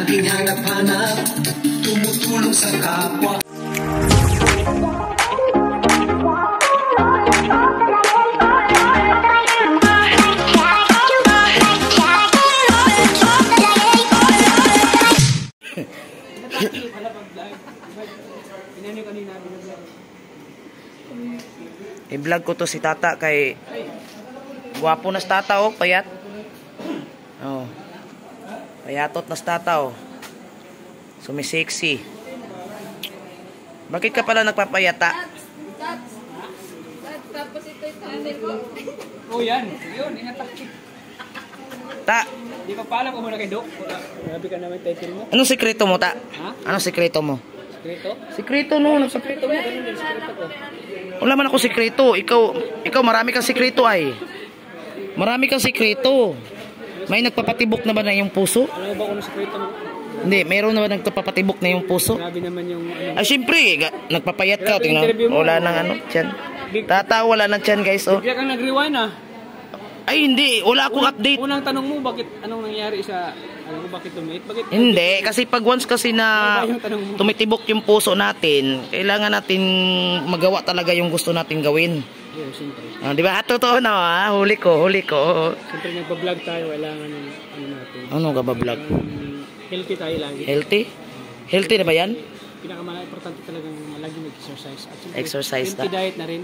laging hanap-hanap, tumutulong sa kapwa. I-vlog ko to si Tata kay guwapo na si Tata, oh, payat. Oh. Payatot na si Tata, oh. Sumisexy. Bakit ka pala nagpapayata? Tapos ito yung thumbnail mo. Oh, yan. Yun, inatak. Ta. Di pa pala ko muna kay Dok. Grabe ka naman title mo. Anong sekreto mo, Ta? Ha? Anong sekreto mo? Sekreto? Sekreto, no. Sekreto mo, ganun din sekreto ko. Wala man ako sekreto. Ikaw marami kang sekreto ay. Marami kang sekreto. May nagpapatibok na ba na yung puso? Alam mo ba kung ano sekreto mo? Hindi, mayroon na ba nagpapatibok na yung puso? Grabe naman yung ano. Ay, syempre, nagpapayat ka. Tingnan, wala nang ano, tiyan. Tata, wala nang tiyan, guys. Oh. Bigla kang nag-rewind, ah. Ay, hindi. Wala akong update. Unang tanong mo, anong nangyari sa, alam mo, bakit tumit? Hindi, kasi pag once kasi na tumitibok yung puso natin, kailangan natin magawa talaga yung gusto natin gawin. Yeah, siyempre. Di ba? Totoo na, ha? Huli ko. Siyempre, nagpa-vlog tayo, kailangan ng ano natin. Ano ka ba vlog? Healthy tayo lagi. Healthy? Healthy na ba yan? Pinaka-importante talagang lagi mag-exercise. At siyempre, Exercise healthy diet na rin.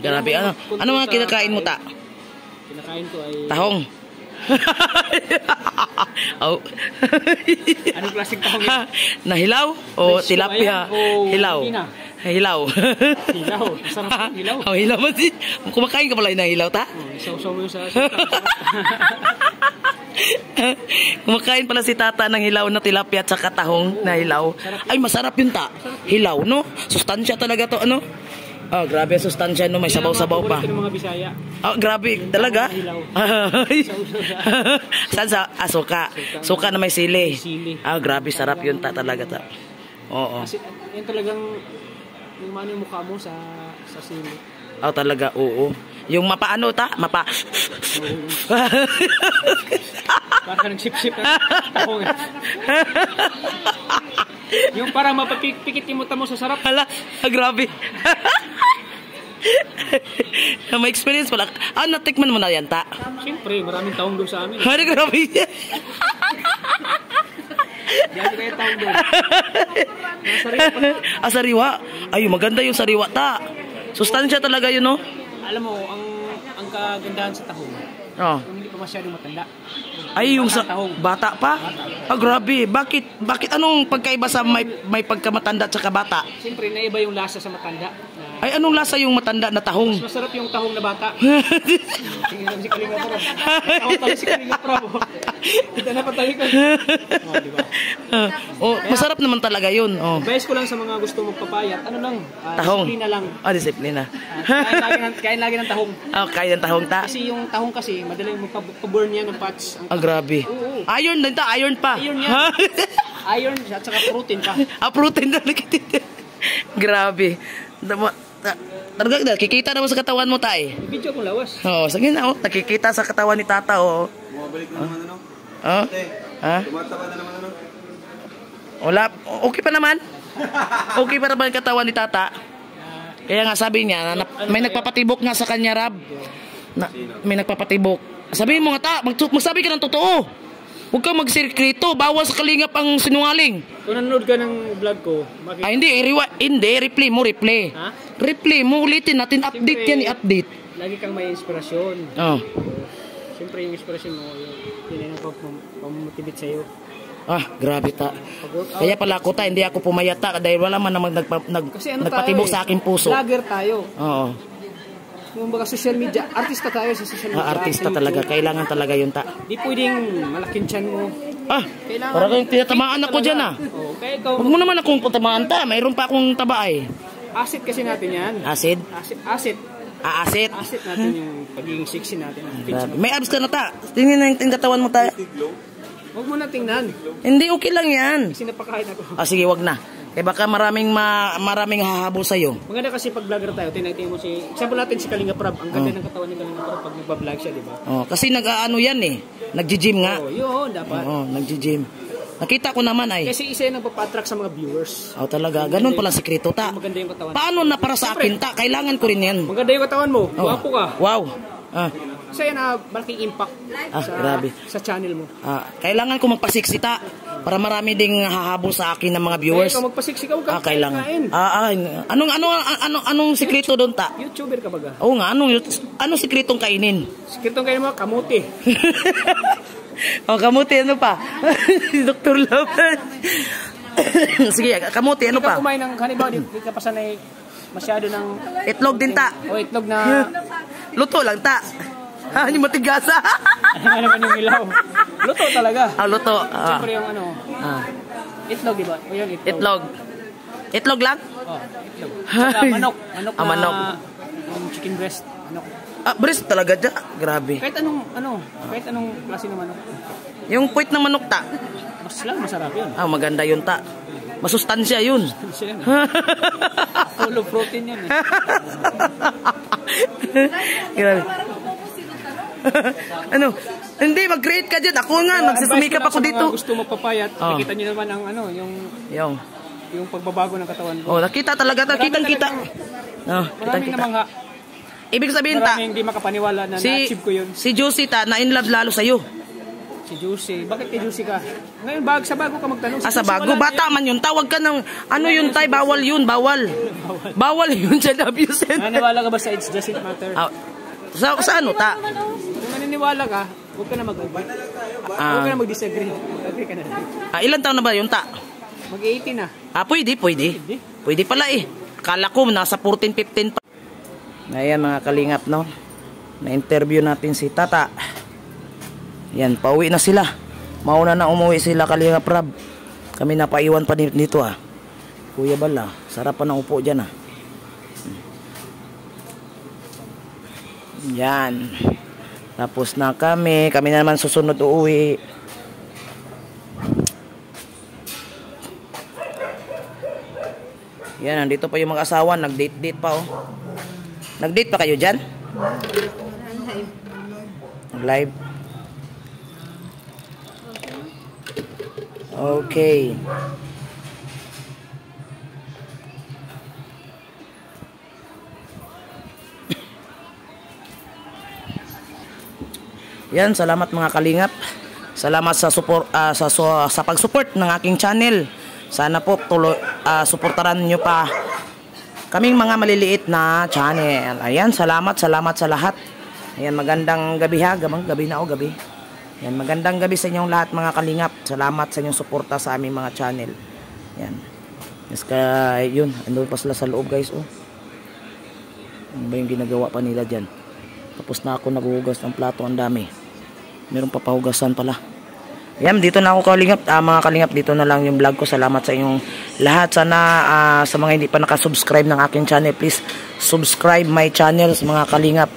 Grabe, ano mga kinakain mo, Ta? Kinakain ko ay... Tahong. Oh. Anong klaseng tahong yun? Nahilaw? O tilapia? Hilaw. Hilaw. Hilaw. Masarap hilaw. Oh, hilaw mo si. Kumakain ka pala ng hilaw, Ta? Isaw-saw mo yung sa... Kumakain pala si Tata ng hilaw na tilapia at saka tahong na hilaw. Ay, masarap yun, Ta. Hilaw, no? Sustansya talaga to, ano? Oh, grabe ang sustansya, no? May sabaw-sabaw pa. Ito ng mga Bisaya. Oh, grabe. Talaga? Saan sa? Suka. Suka na may sili. Ah, grabe. Sarap yun, Ta. Talaga, Ta. Oo. Kasi yan talagang yung mano yung mukha mo sa sili. Oh, talaga. Oo. Yung mapaano, Ta? Mapa... Parang nagsip-sip na tahong. Yung parang mapapikit yung mata mo sa sarap. Hala, grabe. May experience pala. Ah, natikman mo na yan, Ta? Siyempre, maraming taong doon sa amin. Hala, grabe. Diyan kaya taong doon. Sariwa pa. Ah, sariwa. Ay, maganda yung sariwa, Ta. Sustansya talaga yun, no? Alam mo, ang kagandahan sa tahong, Oh. yung hindi pa masyadong matanda. Ay, yung sa bata pa? Ah, grabe. Bakit anong pagkaiba sa may pagkamatanda at saka bata? Siyempre, naiba yung lasa sa matanda. Ay, anong lasa yung matanda na tahong? Mas masarap yung tahong na bata. Tingnan si Kalinga Prab. Tawag pala si Kalinga Prab. Kita na patalikod. Oh, di ba? Oh, masarap naman talaga yun. Oh. Advice ko lang sa mga gusto magpapayat, ano lang, Tahong. disiplina lang. Ah, disiplina. Kain lagi ng tahong. Ah, kaya ng tahong, Ta? Kasi yung tahong kasi, madaling magpa-burn yan ng fats. Ah, grabe. Oo. Iron din, Ta. Iron pa. Iron yan. Iron at saka protein pa. Ah, protein na. Grabe. Talaga, kikita naman sa katawan mo, Ta, eh. Video kong lawas. Oo, sige na, oh. Nakikita sa katawan ni Tata, oh. Bumabalik na naman, ano? Oh? Ha? Tumataba na naman, ano? Wala. Okay pa naman. Okay pa naman ang katawan ni Tata. Kaya nga sabi niya, may nagpapatibok nga sa kanya, Rab. May nagpapatibok. Sabihin mo nga, Ta, magsabi ka ng totoo. Huwag kang magsikreto. Bawal sa kalingap ang sinungaling. Kung nanonood ka ng vlog ko, makikita. Ay, hindi. Replay mo. Ha? Replay mo. Ulitin natin. Update yan, i-update. Lagi kang may inspirasyon. Oh. Siyempre yung inspirasyon mo, yun ang pamamotivate sa'yo. Ah, grabe, Ta. Kaya pala ako, Ta, hindi ako pumayata dahil wala man namang nagpatibok sa aking puso. Vlogger tayo. Oo. Yung mga social media, artista tayo sa social media. Artista talaga. Kailangan talaga yun, Ta. Di pwedeng malaking tiyan mo. Ah, parang kayong tinatamaan ako dyan, ah. Oo, kaya ikaw, Huwag mo naman akong patamaan, Ta. Mayroon pa akong taba, eh. asset kasi natin yan. Acid? Asset. Aasit? Asset natin yung pagiging sexy natin. Grabe. May abs ka na, Ta. Tingnan na yung katawan mo, Ta. Huwag mo na tingnan. Hindi, okay lang yan. Kasi napakain ako. Ah, sige, wag na. Eh baka maraming hahabol sa'yo. Maganda kasi pag vlogger tayo, tinatingin mo si... Example natin si Kalinga Prab. Ang ganda ng katawan ni Kalinga Prab pag nagpa-vlog siya, di ba? Oh, kasi nag-ano yan eh. Nag-gym nga. Oo, yun, dapat. Oo, nag-gym. Nakita ko naman ay. Kasi isa yung nagpapa-attract sa mga viewers. Oh, talaga. Ganun pala sikreto, ta. Maganda yung katawan. Paano na para sa akin, ta? Kailangan ko rin yan. Maganda yung katawan mo. Oh. Guwapo ka. Wow. Isa yan malaking impact grabe. sa channel mo. Kailangan ko magpasiksi, ta. Para marami ding hahabol sa akin ng mga viewers. Kaya magpasiksi ka, huwag ka Kailangan. kain. Anong sikreto doon, ta? YouTuber ka baga. Oo nga, anong sikretong kainin? Sikretong kainin mo, kamuti. Kamuti, ano pa? Dr. Love. Sige, kamuti, ano Hindi ka pa? kumain ng halimbawa, di ka pa sanay masyado ng Itlog din, ta. o itlog na Luto lang, ta. Yung matigasa. ano naman yung ilaw. Luto talaga. Luto. Siyempre yung itlog, di ba? O yun, Itlog. Itlog lang? Itlog. Saka manok. Manok na manok. yung chicken breast. Manok. Breast talaga dyan. Grabe. Kahit anong klase ng manok. Yung puwit ng manok, ta. Masarap yun. Maganda yun, ta. Masustansya yun. Siya yan. Full of protein yan. Grabe. Hindi, mag-create ka dyan. Ako nga, nagsisumikap ako dito. Mga gusto magpapayat, nakita nyo naman ang yung pagbabago ng katawan ko. Nakita talaga, kita. Maraming namangha. Ibig sabihin, ta, maraming hindi makapaniwala na na-achieve ko yun. Si Juicy, ta, na-inlove lalo sa'yo. Si Juicy. Bakit kay Juicy ka? Ngayon, sa bago ka magtanong. Sa bago? Bata man yun. Tawag ka ng, yun, tay? Bawal yun, bawal. Bawal yun, child abuse. Naniniwala ka ba sa It Doesn't Matter? Sa ano, ta? Kung naniniwala ka, huwag ka na mag-agree. Huwag ka na mag-disagree. Agree ka na. Ilan taon na ba yun, ta? Mag-18 na. Pwede. Pwede pala eh. Kala ko, nasa 14, 15 pa. Ayan mga kalingap, no? Na-interview natin si Tata. Yan, pauwi na sila. Mauna na umuwi sila, Kalingap Rab. Kami napaiwan pa dito, Kuya Bala, sarap pa ng upo dyan, Yan. Tapos na kami na naman susunod uuwi. Yan, nandito pa yung mga asawa, nag-date pa, Nag-date pa kayo dyan? Live. Okay. Yan, salamat mga kalingap. Salamat sa support sa pag-support ng aking channel. Sana po suportaran niyo pa kaming mga maliliit na channel. Ayan, salamat sa lahat. Ayan, magandang gabi gabi na gabi. Ayan, magandang gabi sa inyong lahat mga kalingap. Salamat sa inyong suporta sa aming mga channel. Ayan. Yes, yun, andun pa sila sa loob guys, Ano ba yung ginagawa pa nila dyan? Tapos na ako naghuhugas ng plato, ang dami. Meron pa pahugasan pala. Ayan, dito na ako kalingap. Mga kalingap, dito na lang yung vlog ko. Salamat sa inyong lahat. Sana sa mga hindi pa nakasubscribe ng aking channel, please subscribe my channel mga kalingap.